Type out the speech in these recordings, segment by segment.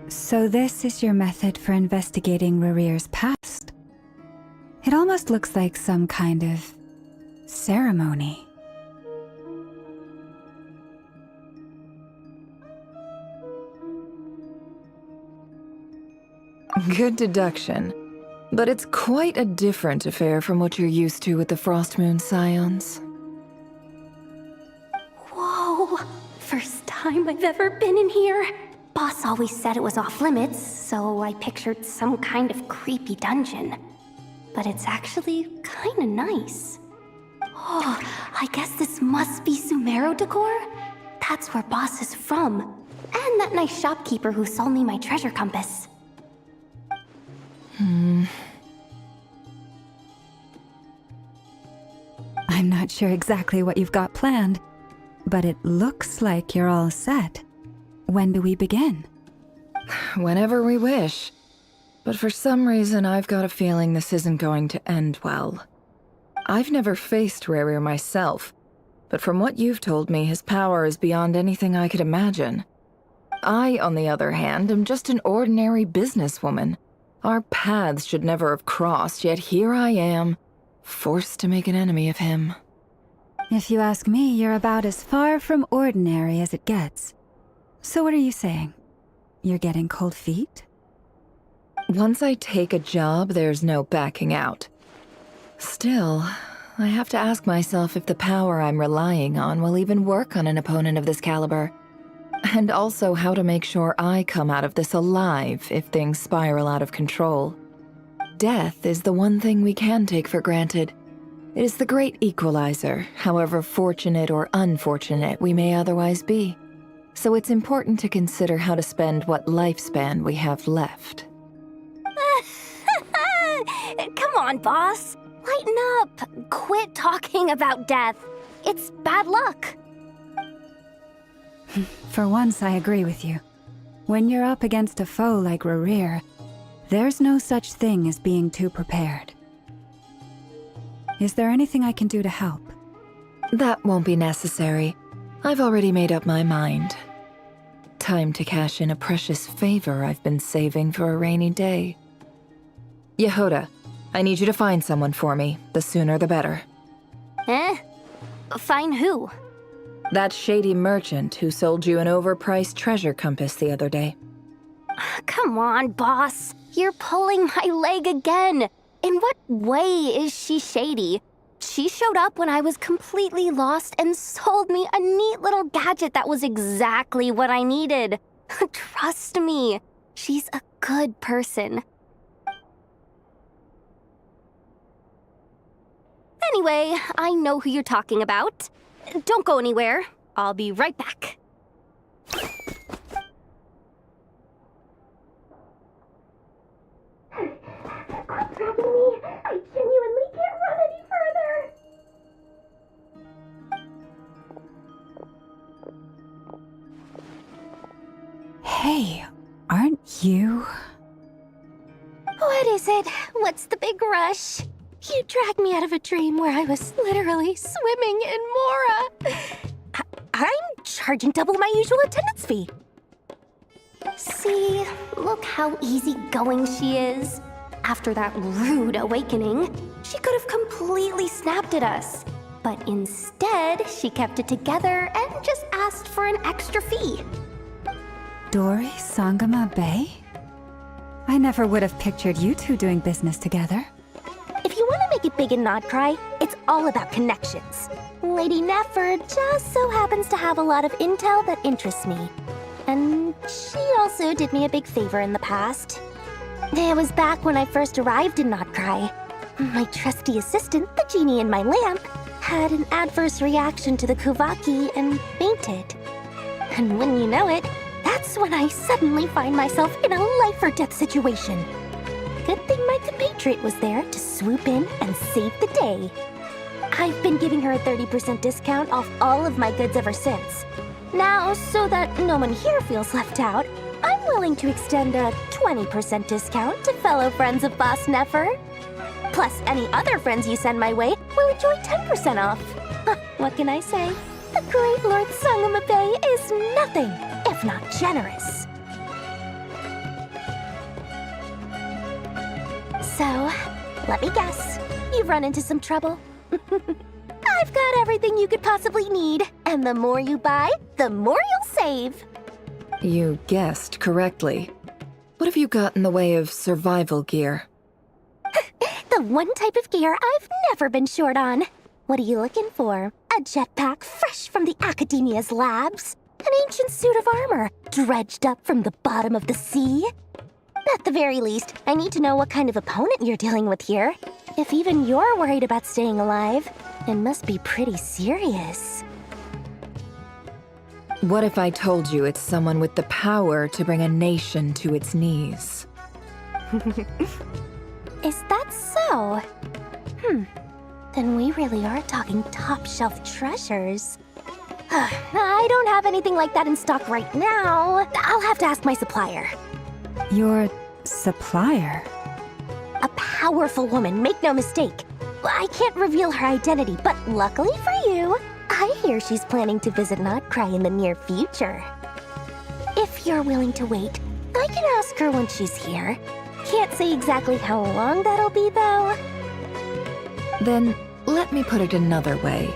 So this is your method for investigating Rarir's past? It almost looks like some kind of ceremony. Good deduction. But it's quite a different affair from what you're used to with the Frost Moon Scions. Whoa! First time I've ever been in here. Boss always said it was off limits, so I pictured some kind of creepy dungeon. But it's actually kinda nice. Oh, I guess this must be Sumero decor? That's where Boss is from. And that nice shopkeeper who sold me my treasure compass. I'm not sure exactly what you've got planned, but it looks like you're all set. When do we begin? Whenever we wish. But for some reason, I've got a feeling this isn't going to end well. I've never faced Rarir myself, but from what you've told me, his power is beyond anything I could imagine. I, on the other hand, am just an ordinary businesswoman. Our paths should never have crossed, yet here I am, forced to make an enemy of him. If you ask me, you're about as far from ordinary as it gets. So what are you saying? You're getting cold feet? Once I take a job, there's no backing out. Still, I have to ask myself if the power I'm relying on will even work on an opponent of this caliber. And also how to make sure I come out of this alive if things spiral out of control. Death is the one thing we can take for granted. It is the great equalizer, however fortunate or unfortunate we may otherwise be. So it's important to consider how to spend what lifespan we have left. Come on, boss. Lighten up. Quit talking about death. It's bad luck. For once, I agree with you. When you're up against a foe like Rarir, there's no such thing as being too prepared. Is there anything I can do to help? That won't be necessary. I've already made up my mind. Time to cash in a precious favor I've been saving for a rainy day. Yehoda, I need you to find someone for me. The sooner the better. Eh? Find who? That shady merchant who sold you an overpriced treasure compass the other day. Come on, boss. You're pulling my leg again. In what way is she shady? She showed up when I was completely lost and sold me a neat little gadget that was exactly what I needed. Trust me, she's a good person. Anyway, I know who you're talking about. Don't go anywhere. I'll be right back. What's happening to me? I genuinely can't run any further. Hey, aren't you? What is it? What's the big rush? You dragged me out of a dream where I was literally swimming in Mora. I'm charging double my usual attendance fee. See, look how easygoing she is. After that rude awakening, she could have completely snapped at us. But instead, she kept it together and just asked for an extra fee. Dori Sangama Bay? I never would have pictured you two doing business together. If you want to make it big and not cry, it's all about connections. Lady Nefer just so happens to have a lot of intel that interests me. And she also did me a big favor in the past. It was back when I first arrived in Not Cry. My trusty assistant, the genie in my lamp, had an adverse reaction to the Kuvaki and fainted. And when you know it, that's when I suddenly find myself in a life-or-death situation. Good thing my compatriot was there to swoop in and save the day. I've been giving her a 30% discount off all of my goods ever since. Now, so that no one here feels left out, I'm willing to extend a 20% discount to fellow friends of Boss Nefer. Plus, any other friends you send my way will enjoy 10% off. What can I say? The great Lord Sangama Bay is nothing if not generous. So, let me guess. You've run into some trouble. I've got everything you could possibly need. And the more you buy, the more you'll save. You guessed correctly. What have you got in the way of survival gear? The one type of gear I've never been short on. What are you looking for? A jetpack fresh from the Academia's labs? An ancient suit of armor dredged up from the bottom of the sea? At the very least, I need to know what kind of opponent you're dealing with here. If even you're worried about staying alive, it must be pretty serious. What if I told you it's someone with the power to bring a nation to its knees? Is that so? Then we really are talking top-shelf treasures. I don't have anything like that in stock right now. I'll have to ask my supplier. Your supplier? A powerful woman, make no mistake. I can't reveal her identity, but luckily for you, I hear she's planning to visit Krai in the near future. If you're willing to wait, I can ask her when she's here. Can't say exactly how long that'll be, though. Then, let me put it another way.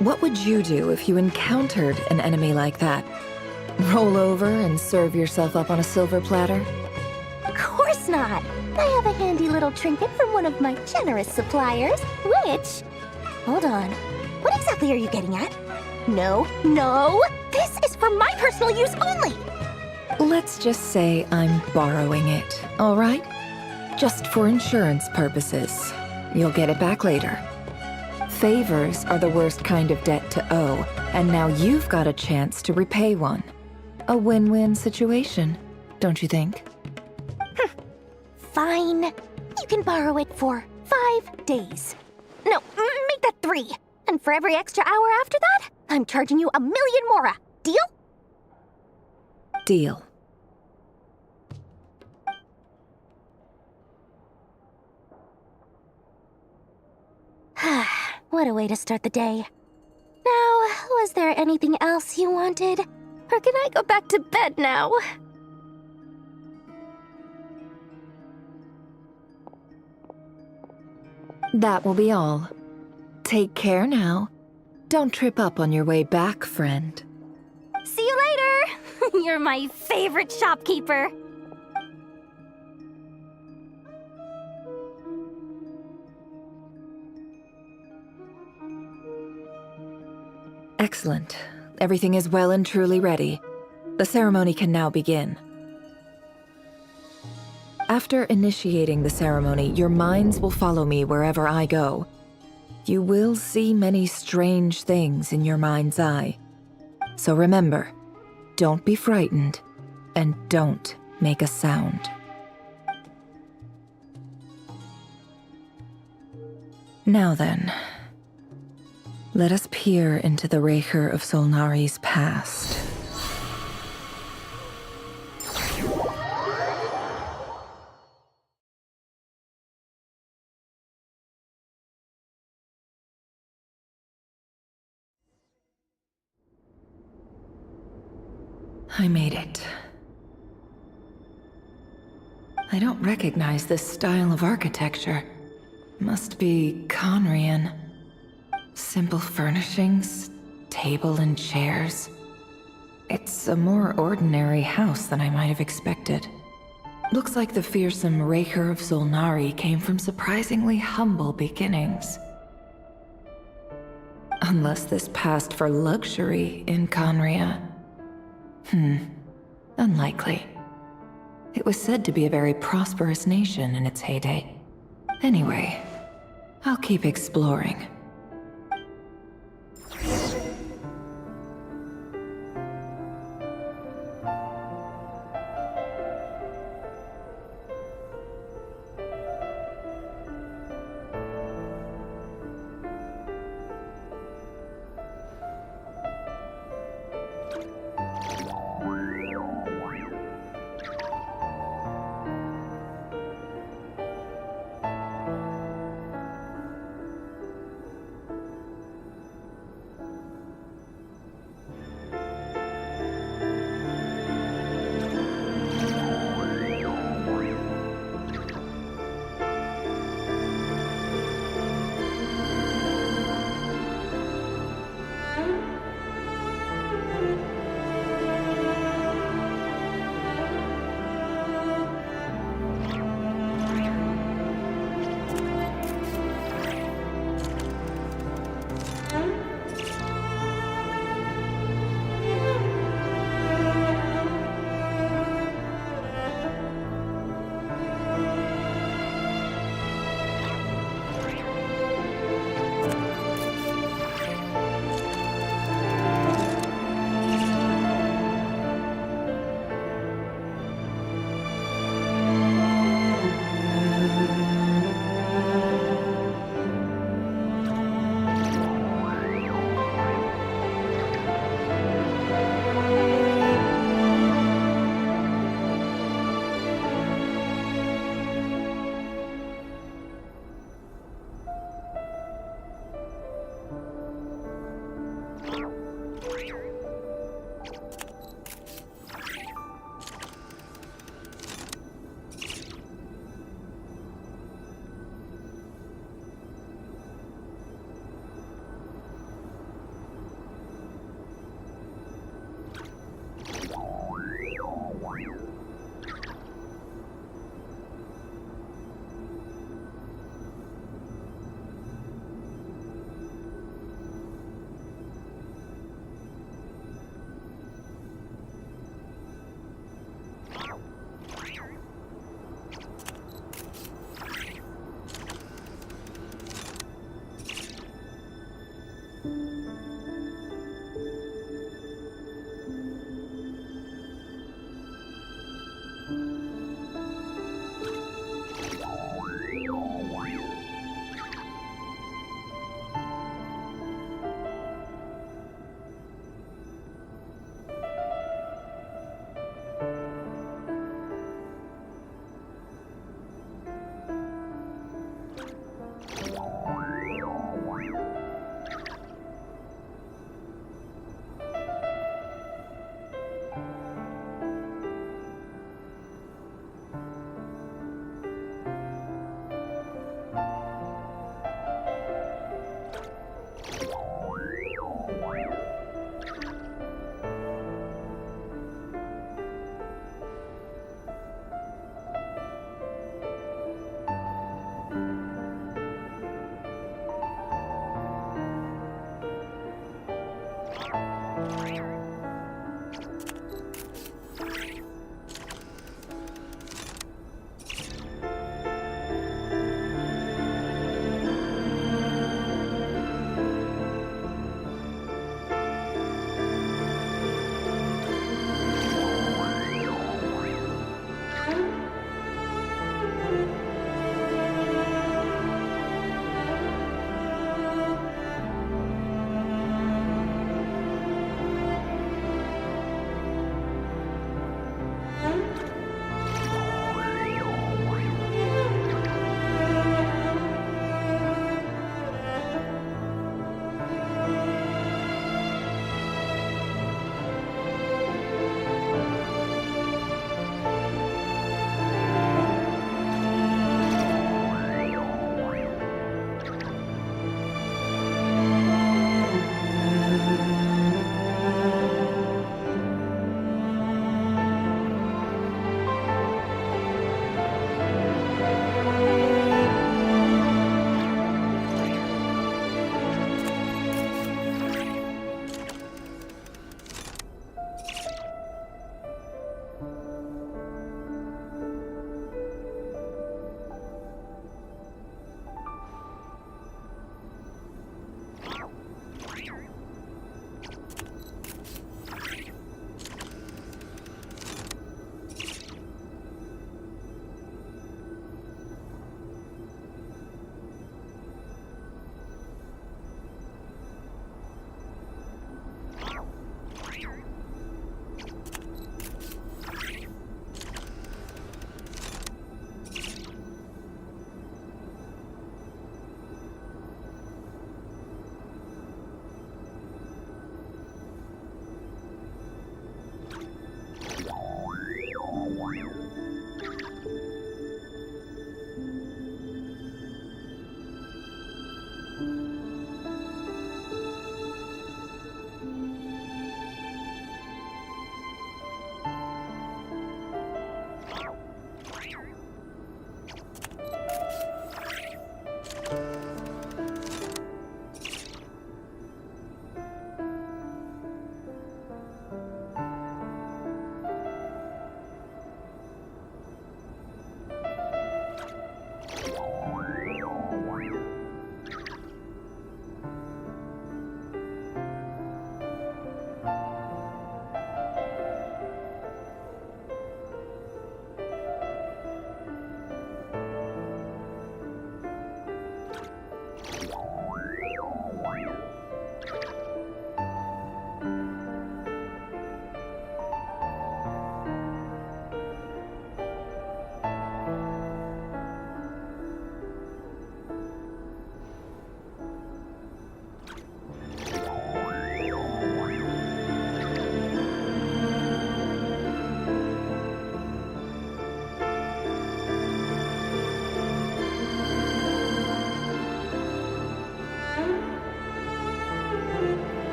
What would you do if you encountered an enemy like that? Roll over and serve yourself up on a silver platter? Of course not! I have a handy little trinket from one of my generous suppliers, which... Hold on. What exactly are you getting at? No, no! This is for my personal use only! Let's just say I'm borrowing it, all right? Just for insurance purposes. You'll get it back later. Favors are the worst kind of debt to owe, and now you've got a chance to repay one. A win-win situation, don't you think? Fine. You can borrow it for 5 days. No, make that 3. And for every extra hour after that, I'm charging you 1,000,000 mora. Deal? Deal. What a way to start the day. Now, was there anything else you wanted? Or can I go back to bed now? That will be all. Take care now. Don't trip up on your way back, friend. See you later! You're my favorite shopkeeper. Excellent. Everything is well and truly ready. The ceremony can now begin. After initiating the ceremony, your minds will follow me wherever I go. You will see many strange things in your mind's eye. So remember, don't be frightened, and don't make a sound. Now then, let us peer into the Raker of Solnari's past. I made it. I don't recognize this style of architecture. Must be Conrian. Simple furnishings, table and chairs. It's a more ordinary house than I might have expected. Looks like the fearsome Raker of Solnari came from surprisingly humble beginnings. Unless this passed for luxury in Conria. Unlikely. It was said to be a very prosperous nation in its heyday. Anyway, I'll keep exploring.